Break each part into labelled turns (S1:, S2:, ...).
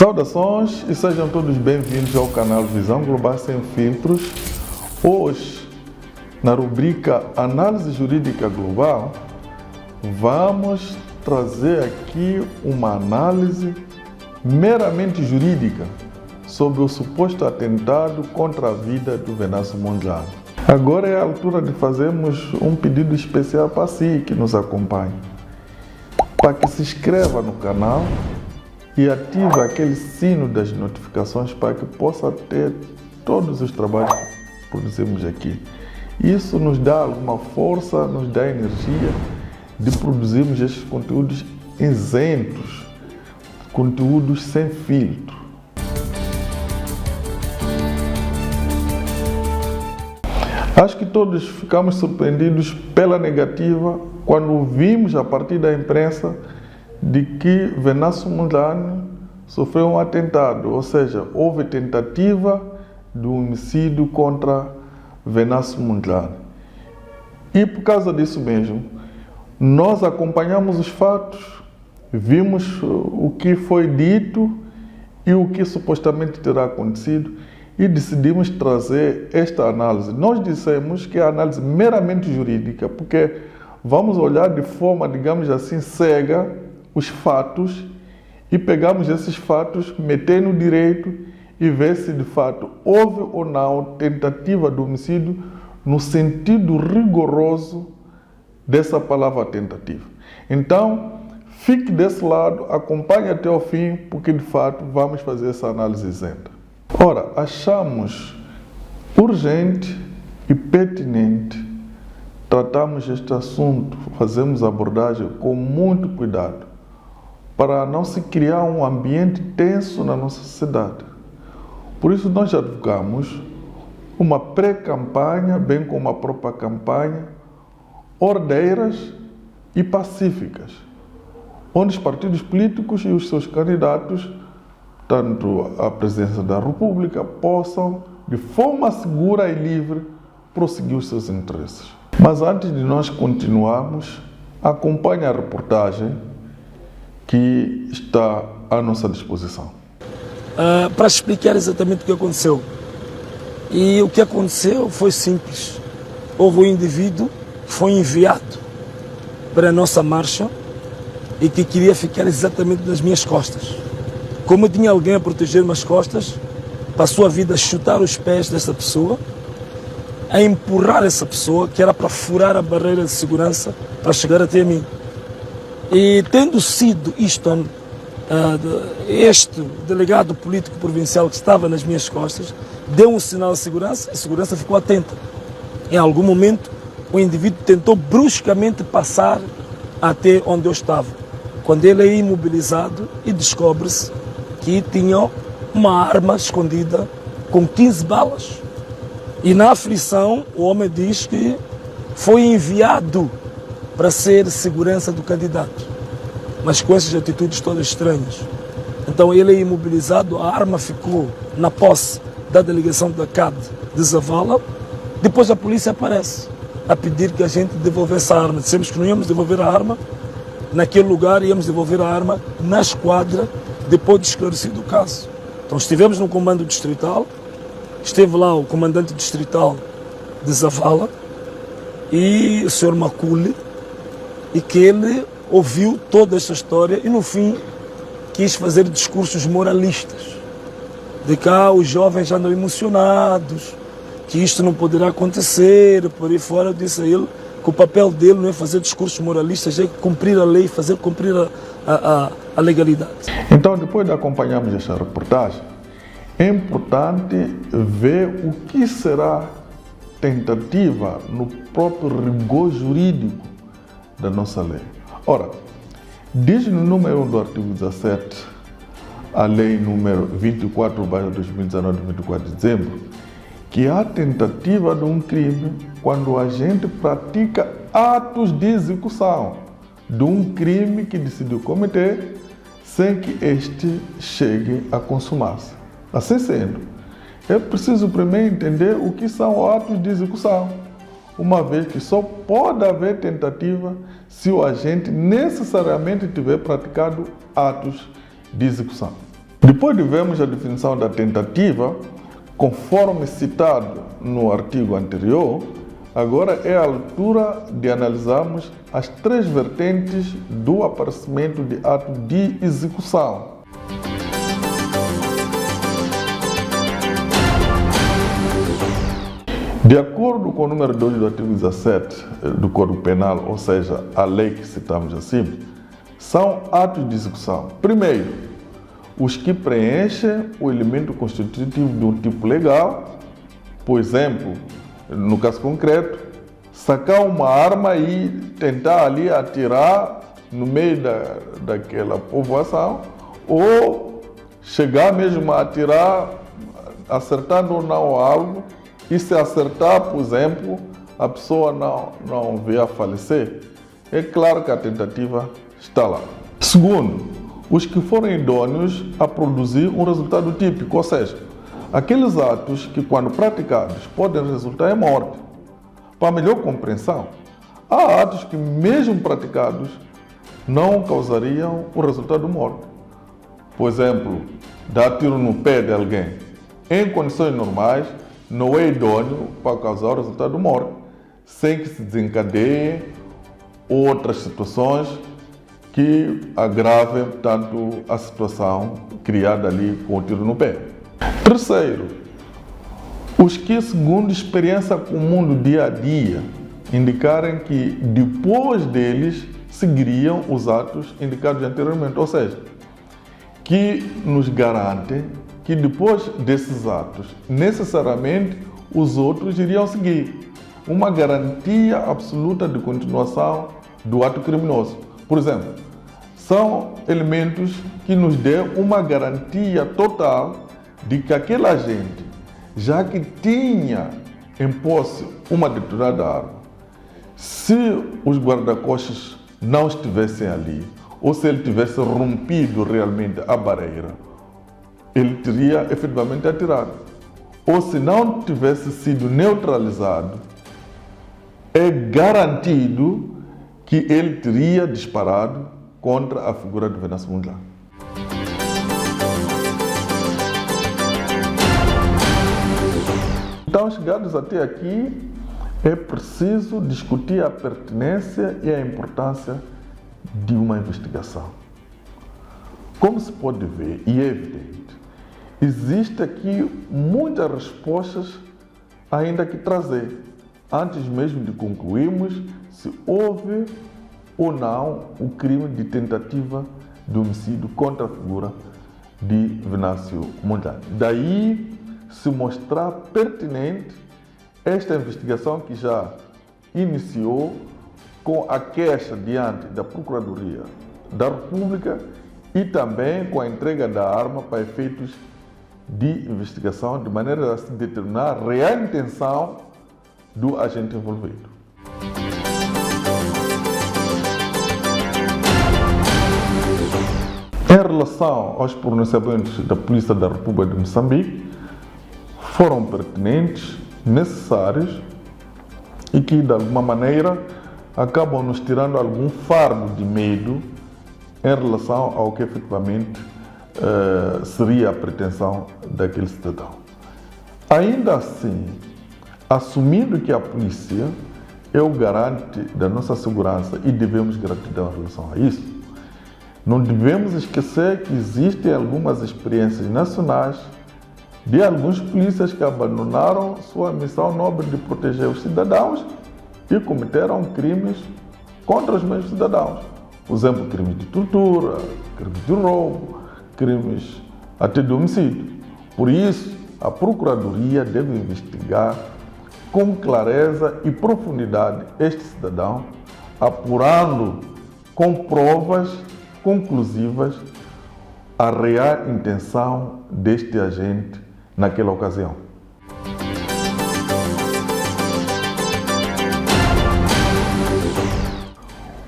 S1: Saudações e sejam todos bem-vindos ao canal Visão Global Sem Filtros. Hoje, na rubrica Análise Jurídica Global, vamos trazer aqui uma análise meramente jurídica sobre o suposto atentado contra a vida do Venâncio Mondlane. Agora é a altura de fazermos um pedido especial para si que nos acompanha, para que se inscreva no canal e ative aquele sino das notificações para que possa ter todos os trabalhos que produzimos aqui. Isso nos dá alguma força, nos dá energia de produzirmos estes conteúdos isentos, conteúdos sem filtro. Acho que todos ficamos surpreendidos pela negativa quando vimos a partir da imprensa de que Venâncio Mondlane sofreu um atentado, ou seja, houve tentativa de homicídio contra Venâncio Mondlane. E por causa disso mesmo, nós acompanhamos os fatos, vimos o que foi dito e o que supostamente terá acontecido e decidimos trazer esta análise. Nós dissemos que é análise meramente jurídica, porque vamos olhar de forma, digamos assim, cega os fatos e pegamos esses fatos, meter no direito e ver se de fato houve ou não tentativa de homicídio no sentido rigoroso dessa palavra tentativa. Então, fique desse lado, acompanhe até o fim, porque de fato vamos fazer essa análise isenta. Ora, achamos urgente e pertinente tratarmos este assunto, fazemos a abordagem com muito cuidado, para não se criar um ambiente tenso na nossa sociedade. Por isso nós advogamos uma pré-campanha, bem como a própria campanha, ordeiras e pacíficas, onde os partidos políticos e os seus candidatos, tanto à presidência da República, possam, de forma segura e livre, prosseguir os seus interesses. Mas antes de nós continuarmos, acompanhe a reportagem que está à nossa disposição.
S2: Para explicar exatamente o que aconteceu. E o que aconteceu foi simples. Houve um indivíduo que foi enviado para a nossa marcha e que queria ficar exatamente nas minhas costas. Como eu tinha alguém a proteger minhas costas, passou a vida a chutar os pés dessa pessoa, a empurrar essa pessoa, que era para furar a barreira de segurança para chegar até mim. E tendo sido isto, este delegado político provincial que estava nas minhas costas, deu um sinal de segurança, a segurança ficou atenta. Em algum momento, o indivíduo tentou bruscamente passar até onde eu estava. Quando ele é imobilizado e descobre-se que tinha uma arma escondida com 15 balas. E na aflição, o homem diz que foi enviado para ser segurança do candidato, mas com essas atitudes todas estranhas. Então ele é imobilizado, a arma ficou na posse da delegação da CAD de Zavala. Depois a polícia aparece a pedir que a gente devolvesse a arma. Dissemos que não íamos devolver a arma naquele lugar, íamos devolver a arma na esquadra, depois de esclarecido o caso. Então estivemos no comando distrital, esteve lá o comandante distrital de Zavala e o Sr. Maculi, e que ele ouviu toda esta história e no fim quis fazer discursos moralistas, de cá os jovens andam emocionados, que isto não poderá acontecer, por aí fora. Eu disse a ele que o papel dele não é fazer discursos moralistas, é cumprir a lei, fazer cumprir a legalidade.
S1: Então, depois de acompanharmos esta reportagem, é importante ver o que será tentativa no próprio rigor jurídico da nossa lei. Ora, diz no número 1 do artigo 17, a lei número 24/2019, de 24 de dezembro, que há tentativa de um crime quando o agente pratica atos de execução de um crime que decidiu cometer sem que este chegue a consumar-se. Assim sendo, é preciso primeiro entender o que são atos de execução, uma vez que só pode haver tentativa se o agente necessariamente tiver praticado atos de execução. Depois de vermos a definição da tentativa, conforme citado no artigo anterior, agora é a altura de analisarmos as três vertentes do aparecimento de ato de execução. De acordo com o número 2 do artigo 17 do Código Penal, ou seja, a lei que citamos acima, são atos de execução. Primeiro, os que preenchem o elemento constitutivo de um tipo legal, por exemplo, no caso concreto, sacar uma arma e tentar ali atirar no meio daquela povoação, ou chegar mesmo a atirar, acertando ou não algo, e se acertar, por exemplo, a pessoa não vier a falecer, é claro que a tentativa está lá. Segundo, os que forem idôneos a produzir um resultado típico, ou seja, aqueles atos que, quando praticados, podem resultar em morte. Para melhor compreensão, há atos que, mesmo praticados, não causariam o resultado de morte. Por exemplo, dar tiro no pé de alguém. Em condições normais, não é idôneo para causar o resultado de morte, sem que se desencadeiem outras situações que agravem, portanto, a situação criada ali com o tiro no pé. Terceiro, os que, segundo experiência comum do dia a dia, indicarem que depois deles seguiriam os atos indicados anteriormente, ou seja, que nos garantem que depois desses atos, necessariamente, os outros iriam seguir. Uma garantia absoluta de continuação do ato criminoso. Por exemplo, são elementos que nos dão uma garantia total de que aquele agente, já que tinha em posse uma determinada arma, se os guarda-costas não estivessem ali, ou se ele tivesse rompido realmente a barreira, ele teria efetivamente atirado. Ou se não tivesse sido neutralizado, é garantido que ele teria disparado contra a figura de Venâncio Mondlane. Então, chegados até aqui, é preciso discutir a pertinência e a importância de uma investigação. Como se pode ver, e é evidente, existem aqui muitas respostas ainda que trazer, antes mesmo de concluirmos se houve ou não o crime de tentativa de homicídio contra a figura de Venâncio Mondlane. Daí se mostrar pertinente esta investigação que já iniciou com a queixa diante da Procuradoria da República e também com a entrega da arma para efeitos de investigação, de maneira a se determinar a real intenção do agente envolvido. Em relação aos pronunciamentos da Polícia da República de Moçambique, foram pertinentes, necessários e que, de alguma maneira, acabam nos tirando algum fardo de medo em relação ao que efetivamente seria a pretensão daquele cidadão. Ainda assim, assumindo que a polícia é o garante da nossa segurança e devemos gratidão em relação a isso, não devemos esquecer que existem algumas experiências nacionais de alguns polícias que abandonaram sua missão nobre de proteger os cidadãos e cometeram crimes contra os mesmos cidadãos. Por exemplo, crimes de tortura, crimes de roubo, crimes até de homicídio. Por isso, a Procuradoria deve investigar com clareza e profundidade este cidadão, apurando com provas conclusivas a real intenção deste agente naquela ocasião.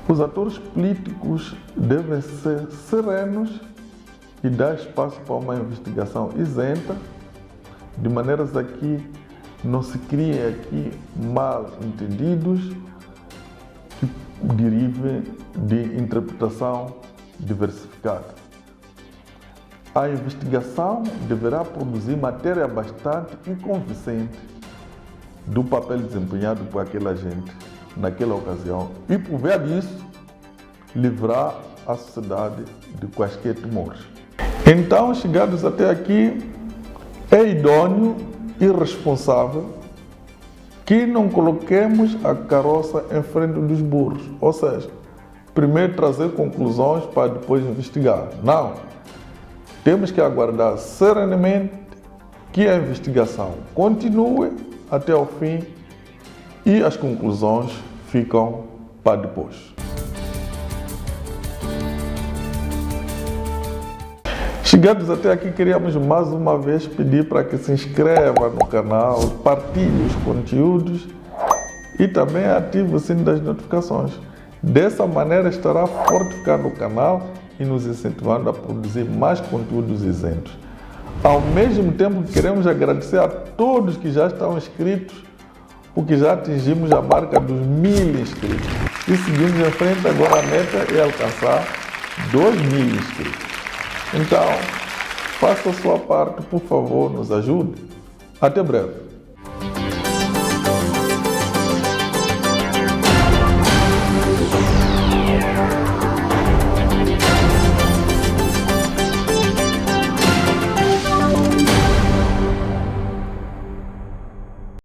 S1: Os atores políticos devem ser serenos e dar espaço para uma investigação isenta, de maneiras a que não se criem aqui mal entendidos que derivem de interpretação diversificada. a investigação deverá produzir matéria bastante e convincente do papel desempenhado por aquele agente naquela ocasião e, por via disso, livrar a sociedade de quaisquer temores. Então, chegados até aqui, é idôneo e responsável que não coloquemos a carroça em frente dos burros, ou seja, primeiro trazer conclusões para depois investigar. Não, temos que aguardar serenamente que a investigação continue até ao fim e as conclusões ficam para depois. Chegados até aqui, queríamos mais uma vez pedir para que se inscreva no canal, partilhe os conteúdos e também ative o sino das notificações. Dessa maneira estará fortificando o canal e nos incentivando a produzir mais conteúdos isentos. Ao mesmo tempo, queremos agradecer a todos que já estão inscritos, porque já atingimos a marca dos 1000 inscritos. E seguimos em frente, agora a meta é alcançar 2000 inscritos. Então, faça a sua parte, por favor, nos ajude. Até breve.